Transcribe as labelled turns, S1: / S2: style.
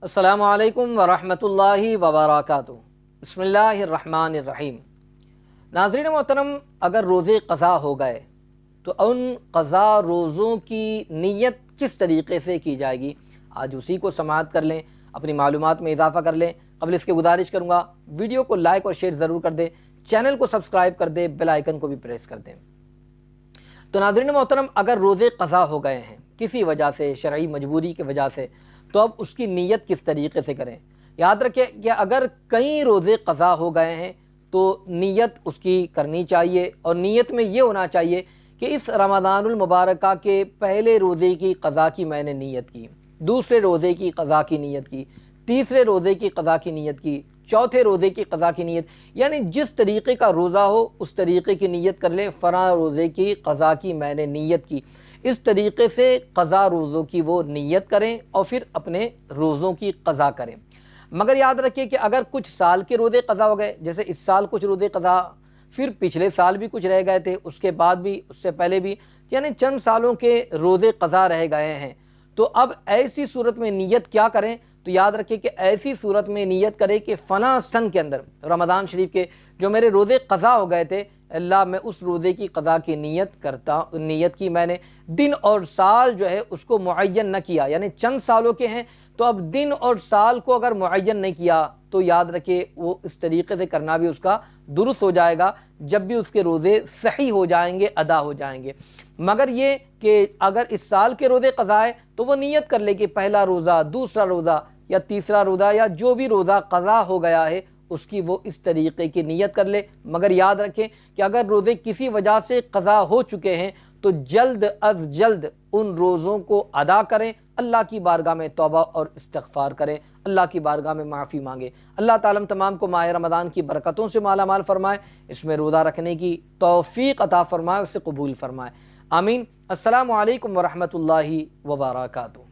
S1: अस्सलामु अलैकुम वरहमतुल्लाहि वबरकातुहू। बिस्मिल्लाहिर्रहमानिर्रहीम। नाज़रीन मोहतरम, अगर रोज़े क़ज़ा हो गए तो उन क़ज़ा रोज़ों की नीयत किस तरीक़े से की जाएगी, आज उसी को समाअत कर लें, अपनी मालूमात में इजाफ़ा कर लें। क़बल इसके गुजारिश करूँगा वीडियो को लाइक और शेयर ज़रूर कर दें, चैनल को सब्सक्राइब कर दें, बेल आइकन को भी प्रेस कर दें। तो नाज़रीन मोहतरम, अगर रोज़े क़ज़ा हो गए हैं किसी वजह से, शरई मजबूरी की वजह से, तो अब उसकी नीयत किस तरीके से करें। याद रखें कि अगर कई रोज़े क़ज़ा हो गए हैं तो नीयत उसकी करनी चाहिए, और नीयत में ये होना चाहिए कि इस रमज़ानुल मुबारक के पहले रोज़े की क़ज़ा की मैंने नीयत की, दूसरे रोज़े की क़ज़ा की नीयत की, तीसरे रोज़े की क़ज़ा की नीयत की, चौथे रोज़े की क़ज़ा की नीयत, यानी जिस तरीक़े का रोज़ा हो उस तरीक़े की नीयत कर ले। फ़लाँ रोज़े की क़ज़ा की मैंने नीयत की, इस तरीक़े से क़ज़ा रोज़ों की वो नीयत करें और फिर अपने रोज़ों की क़ज़ा करें। मगर याद रखिए कि अगर कुछ साल के रोज़े क़ज़ा हो गए, जैसे इस साल कुछ रोज़े क़ज़ा, फिर पिछले साल भी कुछ रह गए थे, उसके बाद भी, उससे पहले भी, यानी चंद सालों के रोज़े क़ज़ा रह गए हैं, तो अब ऐसी सूरत में नीयत क्या करें। तो याद रखिए कि ऐसी सूरत में नीयत करें कि फ़लाँ सन के अंदर रमज़ान शरीफ के जो मेरे रोज़े क़ज़ा हो गए थे, अल्लाह मैं उस रोज़े की क़ज़ा की नीयत की मैंने। दिन और साल जो है उसको मुअय्यन न किया, यानी चंद सालों के हैं तो अब दिन और साल को अगर मुअय्यन नहीं किया तो याद रखिए वो इस तरीके से करना भी उसका दुरुस्त हो जाएगा, जब भी उसके रोज़े सही हो जाएंगे, अदा हो जाएंगे। मगर ये कि अगर इस साल के रोज़े क़ज़ा है तो वो नीयत कर ले कि पहला रोज़ा, दूसरा रोज़ा या तीसरा रोज़ा या जो भी रोज़ा क़ज़ा हो गया है उसकी वो इस तरीक़े की नीयत कर ले। मगर याद रखें कि अगर रोज़े किसी वजह से क़ज़ा हो चुके हैं तो जल्द अज जल्द उन रोज़ों को अदा करें, अल्लाह की बारगाह में तौबा और इस्तिग़फ़ार करें, अल्लाह की बारगाह में माफ़ी मांगे। अल्लाह ताला हम तमाम को माह रमज़ान की बरकतों से माला माल फरमाए, इसमें रोज़ा रखने की तौफ़ीक़ अता फरमाए, उसे कबूल फरमाए। आमीन। अस्सलामु अलैकुम व रहमतुल्लाहि व बरकातुहू।